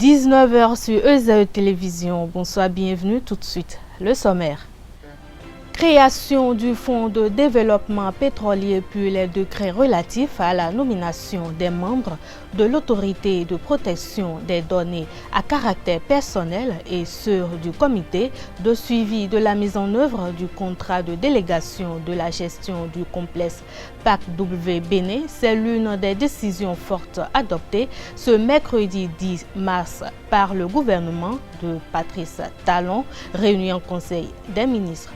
19h sur EZAE Télévision. Bonsoir, bienvenue. Tout de suite, le sommaire. Création du Fonds de développement pétrolier puis les décrets relatifs à la nomination des membres de l'autorité de protection des données à caractère personnel et ceux du comité de suivi de la mise en œuvre du contrat de délégation de la gestion du complexe PAC-W Bénin, c'est l'une des décisions fortes adoptées ce mercredi 10 mars par le gouvernement de Patrice Talon, réuni en Conseil des ministres.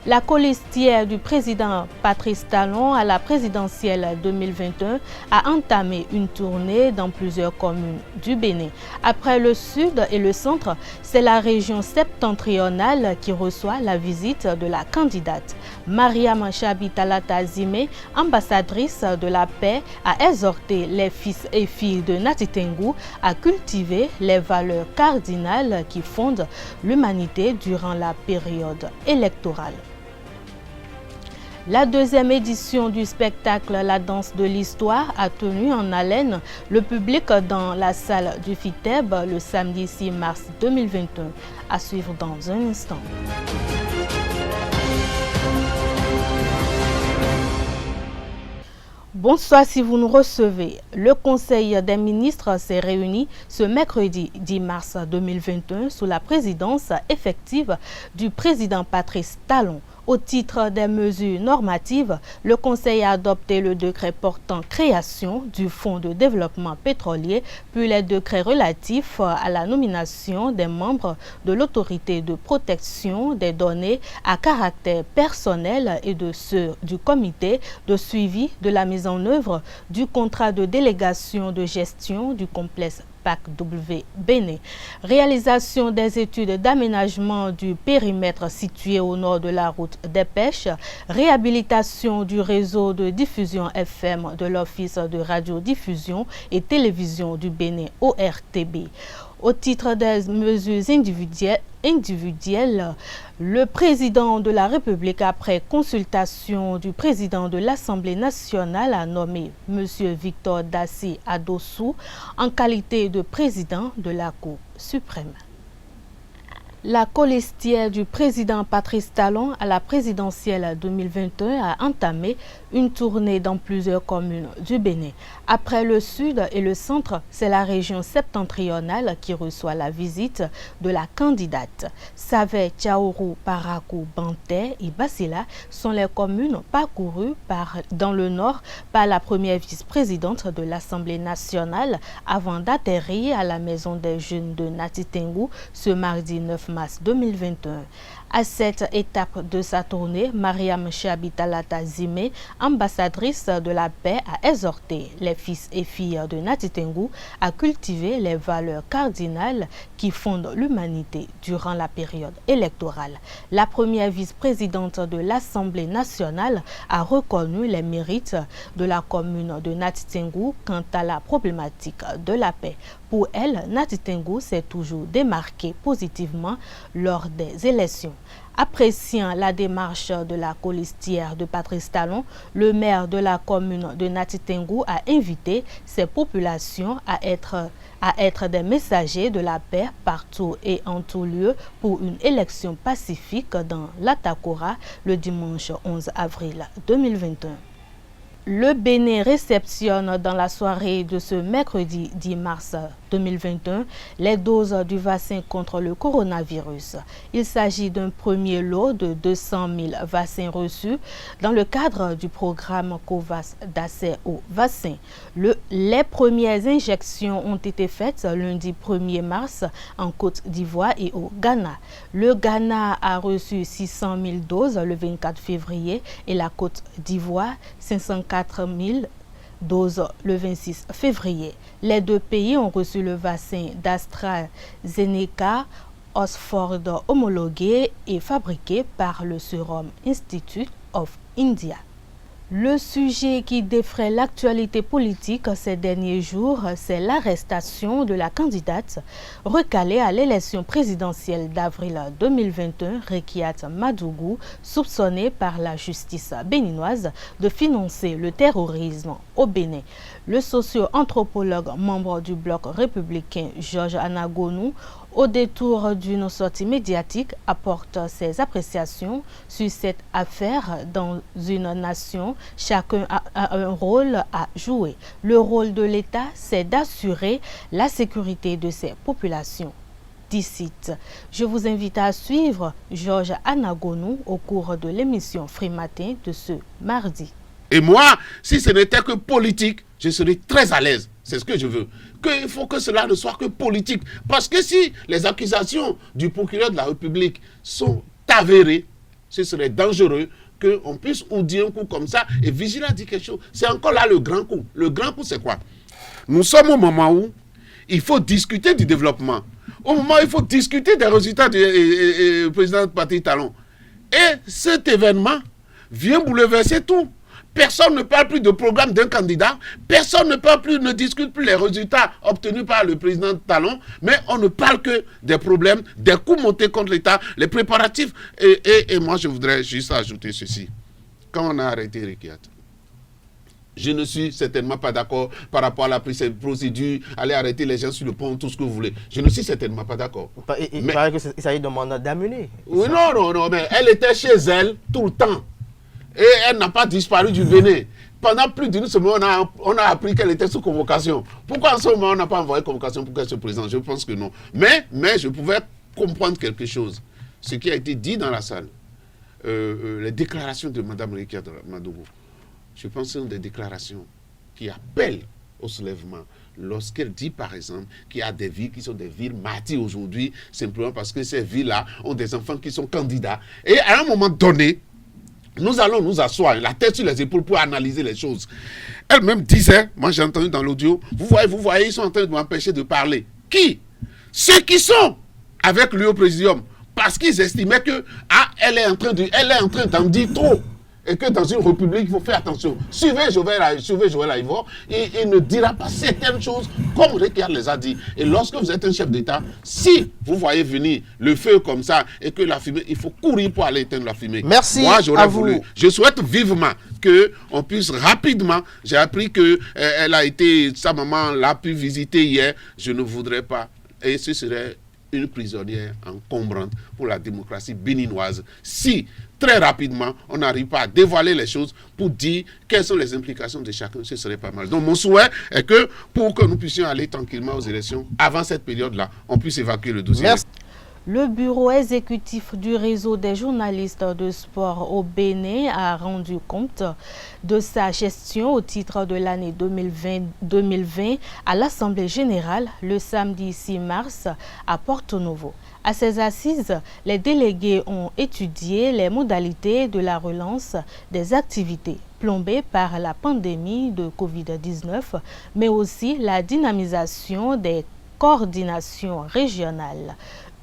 La colistière du président Patrice Talon à la présidentielle 2021 a entamé une tournée dans plusieurs communes du Bénin. Après le sud et le centre, c'est la région septentrionale qui reçoit la visite de la candidate. Mariam Chabi Talata Zimé, ambassadrice de la paix, a exhorté les fils et filles de Nati Tengou à cultiver les valeurs cardinales qui fondent l'humanité durant la période électorale. La deuxième édition du spectacle La danse de l'histoire a tenu en haleine le public dans la salle du FITEB le samedi 6 mars 2021. À suivre dans un instant. Bonsoir si vous nous recevez. Le Conseil des ministres s'est réuni ce mercredi 10 mars 2021 sous la présidence effective du président Patrice Talon. Au titre des mesures normatives, le Conseil a adopté le décret portant création du Fonds de développement pétrolier, puis les décrets relatifs à la nomination des membres de l'autorité de protection des données à caractère personnel et de ceux du comité de suivi de la mise en œuvre du contrat de délégation de gestion du complexe PAC-W Bénin. Réalisation des études d'aménagement du périmètre situé au nord de la route des pêches, réhabilitation du réseau de diffusion FM de l'Office de radiodiffusion et télévision du Bénin ORTB. Au titre des mesures individuelles, le président de la République, après consultation du président de l'Assemblée nationale, a nommé M. Victor Dassi Adossou en qualité de président de la Cour suprême. La colistière du président Patrice Talon à la présidentielle 2021 a entamé une tournée dans plusieurs communes du Bénin. Après le sud et le centre, c'est la région septentrionale qui reçoit la visite de la candidate. Savé, Tchaourou, Parakou, Banté et Bassila sont les communes parcourues dans le nord par la première vice-présidente de l'Assemblée nationale avant d'atterrir à la Maison des Jeunes de Nati Tengou ce mardi 9 mars 2021. À cette étape de sa tournée, Mariam Chabi Talata Zimé, ambassadrice de la paix, a exhorté les fils et filles de Nati Tengou à cultiver les valeurs cardinales qui fondent l'humanité durant la période électorale. La première vice-présidente de l'Assemblée nationale a reconnu les mérites de la commune de Nati Tengou quant à la problématique de la paix. Pour elle, Nati Tengou s'est toujours démarquée positivement lors des élections. Appréciant la démarche de la colistière de Patrice Talon, le maire de la commune de Nati Tengou a invité ses populations à être des messagers de la paix partout et en tout lieu pour une élection pacifique dans l'Atakora le dimanche 11 avril 2021. Le Bénin réceptionne dans la soirée de ce mercredi 10 mars 2021 les doses du vaccin contre le coronavirus. Il s'agit d'un premier lot de 200 000 vaccins reçus dans le cadre du programme COVAX d'accès aux vaccins. Les premières injections ont été faites lundi 1er mars en Côte d'Ivoire et au Ghana. Le Ghana a reçu 600 000 doses le 24 février et la Côte d'Ivoire 504 000 doses le 26 février. Les deux pays ont reçu le vaccin d'AstraZeneca, Oxford homologué et fabriqué par le Serum Institute of India. Le sujet qui défraie l'actualité politique ces derniers jours, c'est l'arrestation de la candidate recalée à l'élection présidentielle d'avril 2021, Rekiat Madougou, soupçonnée par la justice béninoise de financer le terrorisme au Bénin. Le socio-anthropologue membre du bloc républicain Georges Anagonou, au détour d'une sortie médiatique, apporte ses appréciations sur cette affaire. Dans une nation, chacun a un rôle à jouer. Le rôle de l'État, c'est d'assurer la sécurité de ses populations. D'ici, je vous invite à suivre Georges Anagonou au cours de l'émission Free Matin de ce mardi. Et moi, si ce n'était que politique, je serais très à l'aise. C'est ce que je veux. Il faut que cela ne soit que politique. Parce que si les accusations du procureur de la République sont avérées, ce serait dangereux qu'on puisse dire un coup comme ça et Vigila dit quelque chose. C'est encore là le grand coup. Le grand coup, c'est quoi? Nous sommes au moment où il faut discuter du développement. Au moment où il faut discuter des résultats du président Patrick Talon. Et cet événement vient bouleverser tout. Personne ne parle plus de programme d'un candidat. Personne ne discute plus les résultats obtenus par le président Talon. Mais on ne parle que des problèmes, des coups montés contre l'État, les préparatifs. Et moi, je voudrais juste ajouter ceci. Quand on a arrêté Rekiat, je ne suis certainement pas d'accord par rapport à la procédure, aller arrêter les gens sur le pont, tout ce que vous voulez. Je ne suis certainement pas d'accord. Il paraît qu'il s'agit d'un mandat d'amener. Oui, non, mais elle était chez elle tout le temps. Et elle n'a pas disparu du Bénin. Pendant plus d'une semaine, on a appris qu'elle était sous convocation. Pourquoi en ce moment, on n'a pas envoyé convocation pour qu'elle se présente? Je pense que non. Mais je pouvais comprendre quelque chose. Ce qui a été dit dans la salle, les déclarations de Mme Rekiat Madougou, je pense que ce sont des déclarations qui appellent au soulèvement. Lorsqu'elle dit, par exemple, qu'il y a des villes qui sont des villes martyrs aujourd'hui, simplement parce que ces villes-là ont des enfants qui sont candidats. Et à un moment donné, nous allons nous asseoir, la tête sur les épaules pour analyser les choses. Elle-même disait, moi j'ai entendu dans l'audio, vous voyez, ils sont en train de m'empêcher de parler. Qui? Ceux qui sont avec lui au présidium. Parce qu'ils estimaient que elle est en train d'en dire trop. Et que dans une république, il faut faire attention. Suivez Joël Aïvor, et il ne dira pas certaines choses comme Rekiat les a dit. Et lorsque vous êtes un chef d'État, si vous voyez venir le feu comme ça et que la fumée, il faut courir pour aller éteindre la fumée. Merci. Moi, j'aurais voulu. Je souhaite vivement qu'on puisse rapidement. J'ai appris que sa maman l'a pu visiter hier. Je ne voudrais pas. Et ce serait une prisonnière encombrante pour la démocratie béninoise. Si, très rapidement, on n'arrive pas à dévoiler les choses pour dire quelles sont les implications de chacun, ce serait pas mal. Donc mon souhait est que pour que nous puissions aller tranquillement aux élections, avant cette période-là, on puisse évacuer le dossier. Merci. Le bureau exécutif du réseau des journalistes de sport au Bénin a rendu compte de sa gestion au titre de l'année 2020 à l'Assemblée générale le samedi 6 mars à Porto Novo. À ces assises, les délégués ont étudié les modalités de la relance des activités plombées par la pandémie de Covid-19, mais aussi la dynamisation des coordinations régionales.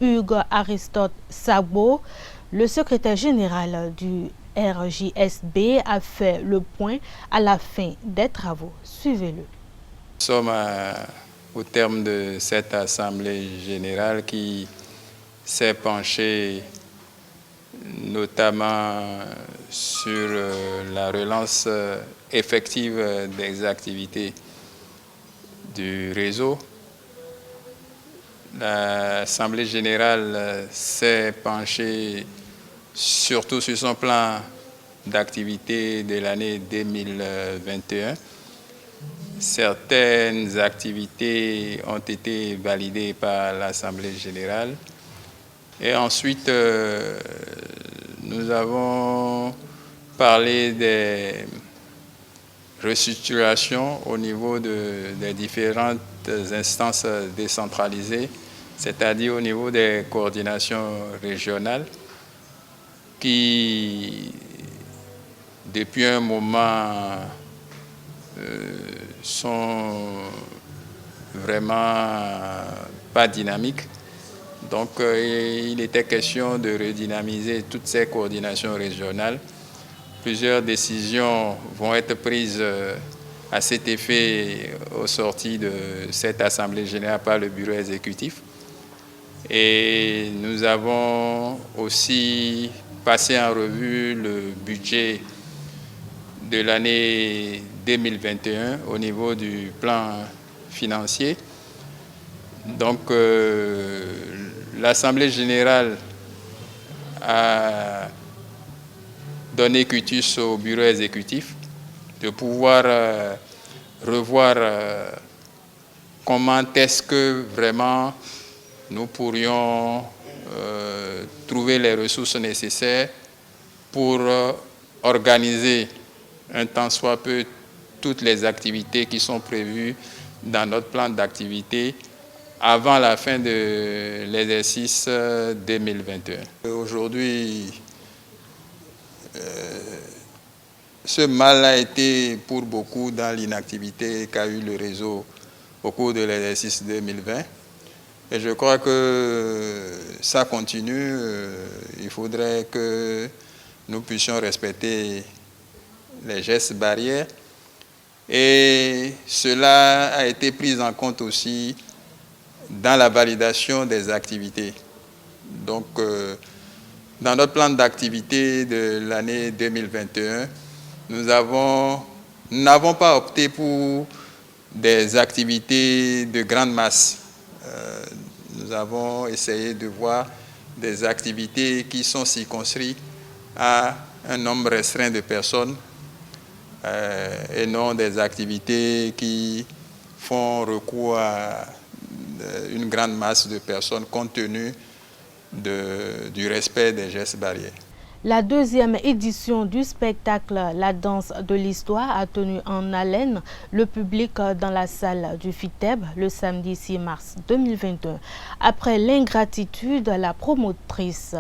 Hugues Aristote Sabo, le secrétaire général du RJSB, a fait le point à la fin des travaux. Suivez-le. Nous sommes au terme de cette assemblée générale qui s'est penchée notamment sur la relance effective des activités du réseau. L'Assemblée générale s'est penchée surtout sur son plan d'activité de l'année 2021. Certaines activités ont été validées par l'Assemblée générale. Et ensuite, nous avons parlé des restructurations au niveau des différentes instances décentralisées, c'est-à-dire au niveau des coordinations régionales qui, depuis un moment, sont vraiment pas dynamiques. Donc, il était question de redynamiser toutes ces coordinations régionales plusieurs décisions vont être prises à cet effet au sorti de cette Assemblée générale par le bureau exécutif. Et nous avons aussi passé en revue le budget de l'année 2021 au niveau du plan financier. Donc, l'Assemblée générale a donné quitus au bureau exécutif de pouvoir revoir comment est-ce que vraiment nous pourrions trouver les ressources nécessaires pour organiser un tant soit peu toutes les activités qui sont prévues dans notre plan d'activité avant la fin de l'exercice 2021. Aujourd'hui, ce mal a été pour beaucoup dans l'inactivité qu'a eu le réseau au cours de l'exercice 2020. Et je crois que ça continue. Il faudrait que nous puissions respecter les gestes barrières. Et cela a été pris en compte aussi dans la validation des activités. Donc, dans notre plan d'activité de l'année 2021, nous n'avons pas opté pour des activités de grande masse. Nous avons essayé de voir des activités qui sont circonscrites à un nombre restreint de personnes et non des activités qui font recours à une grande masse de personnes compte tenu du respect des gestes barrières. La deuxième édition du spectacle La danse de l'histoire a tenu en haleine le public dans la salle du FITEB le samedi 6 mars 2022. Après l'ingratitude, la promotrice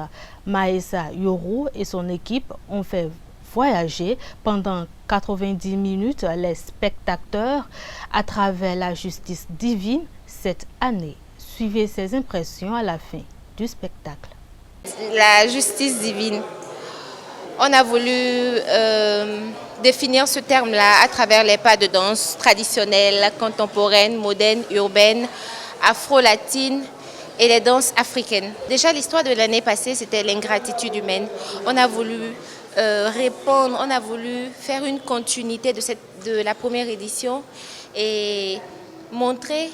Maïssa Yoro et son équipe ont fait voyager pendant 90 minutes les spectateurs à travers la justice divine cette année. Suivez ces impressions à la fin du spectacle. La justice divine. On a voulu définir ce terme-là à travers les pas de danse traditionnelles, contemporaines, modernes, urbaines, afro-latines et les danses africaines. Déjà, l'histoire de l'année passée, c'était l'ingratitude humaine. On a voulu répondre, on a voulu faire une continuité de la première édition et montrer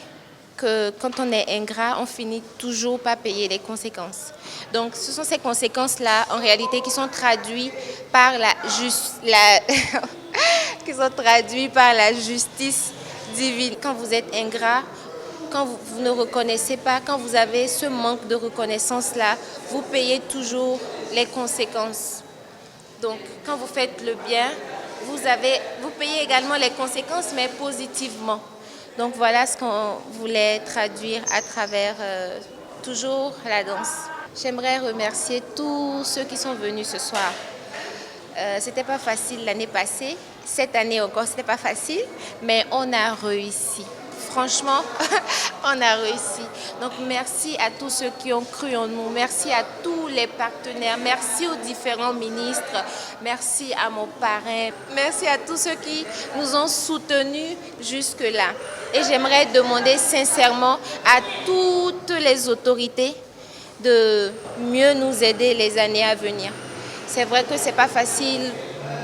que quand on est ingrat, on finit toujours par payer les conséquences. Donc ce sont ces conséquences-là, en réalité, qui sont traduites par la justice divine. Quand vous êtes ingrat, quand vous ne reconnaissez pas, quand vous avez ce manque de reconnaissance-là, vous payez toujours les conséquences. Donc quand vous faites le bien, vous payez également les conséquences, mais positivement. Donc voilà ce qu'on voulait traduire à travers toujours la danse. J'aimerais remercier tous ceux qui sont venus ce soir. C'était pas facile l'année passée, cette année encore c'était pas facile, mais on a réussi. Franchement, on a réussi. Donc merci à tous ceux qui ont cru en nous, merci à tous les partenaires, merci aux différents ministres, merci à mon parrain, merci à tous ceux qui nous ont soutenus jusque-là. Et j'aimerais demander sincèrement à toutes les autorités de mieux nous aider les années à venir. C'est vrai que c'est pas facile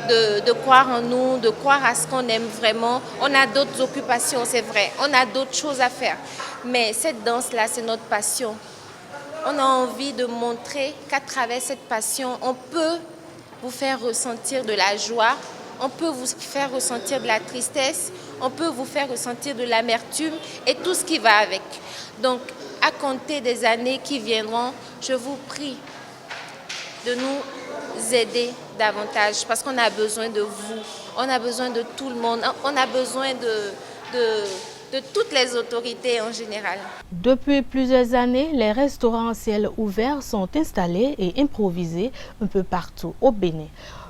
de croire en nous, de croire à ce qu'on aime vraiment. On a d'autres occupations, c'est vrai. On a d'autres choses à faire. Mais cette danse-là, c'est notre passion. On a envie de montrer qu'à travers cette passion, on peut vous faire ressentir de la joie, on peut vous faire ressentir de la tristesse, on peut vous faire ressentir de l'amertume et tout ce qui va avec. Donc, à compter des années qui viendront, je vous prie de nous aider davantage parce qu'on a besoin de vous, on a besoin de tout le monde, on a besoin de toutes les autorités en général. Depuis plusieurs années, les restaurants en ciel ouvert sont installés et improvisés un peu partout au Bénin.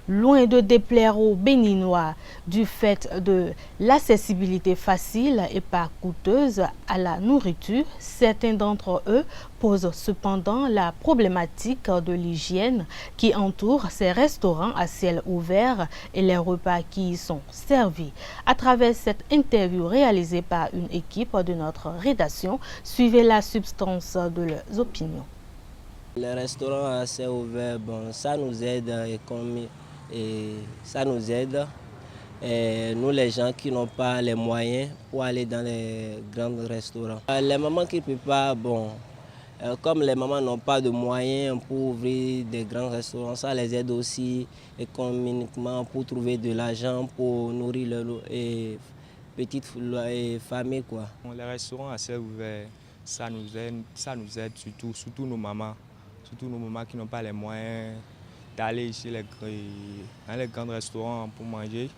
Loin de déplaire aux Béninois du fait de l'accessibilité facile et pas coûteuse à la nourriture, certains d'entre eux posent cependant la problématique de l'hygiène qui entoure ces restaurants à ciel ouvert et les repas qui y sont servis. À travers cette interview réalisée par une équipe de notre rédaction, suivez la substance de leurs opinions. Les restaurants à ciel ouvert, bon, ça nous aide ça nous aide. Et nous, les gens qui n'ont pas les moyens pour aller dans les grands restaurants. Les mamans qui ne peuvent pas, bon, comme les mamans n'ont pas de moyens pour ouvrir des grands restaurants, ça les aide aussi économiquement pour trouver de l'argent pour nourrir leurs petites familles, quoi. Les restaurants à ciel ouvert, ça nous aide surtout nos mamans qui n'ont pas les moyens d'aller dans les grands restaurants pour manger.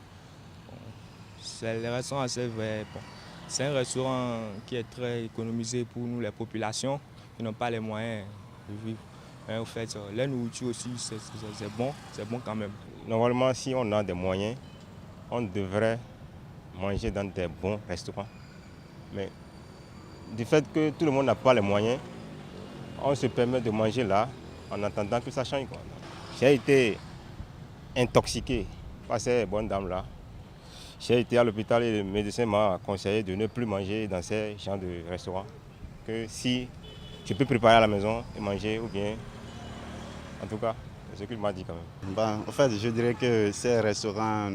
Les restaurants à ciel ouvert, bon, c'est un restaurant qui est très économisé pour nous, les populations qui n'ont pas les moyens de vivre. Mais en fait, la nourriture aussi, c'est bon quand même. Normalement, si on a des moyens, on devrait manger dans des bons restaurants. Mais du fait que tout le monde n'a pas les moyens, on se permet de manger là en attendant que ça change, quoi. J'ai été intoxiqué par ces bonnes dames-là. J'ai été à l'hôpital et le médecin m'a conseillé de ne plus manger dans ces genres de restaurants. Que si je peux préparer à la maison et manger, ou bien, en tout cas, c'est ce qu'il m'a dit quand même. Bon, en fait, je dirais que ces restaurants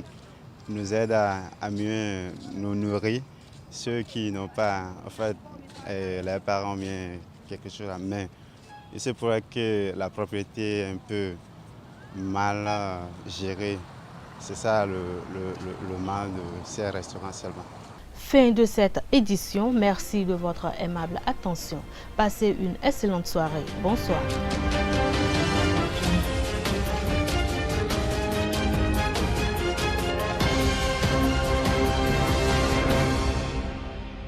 nous aident à mieux nous nourrir. Ceux qui n'ont pas, en fait, leurs parents ont bien quelque chose à main. Et c'est pour ça que la propriété est un peu mal gérée. C'est ça le mal de ces restaurants seulement. Fin de cette édition. Merci de votre aimable attention. Passez une excellente soirée. Bonsoir.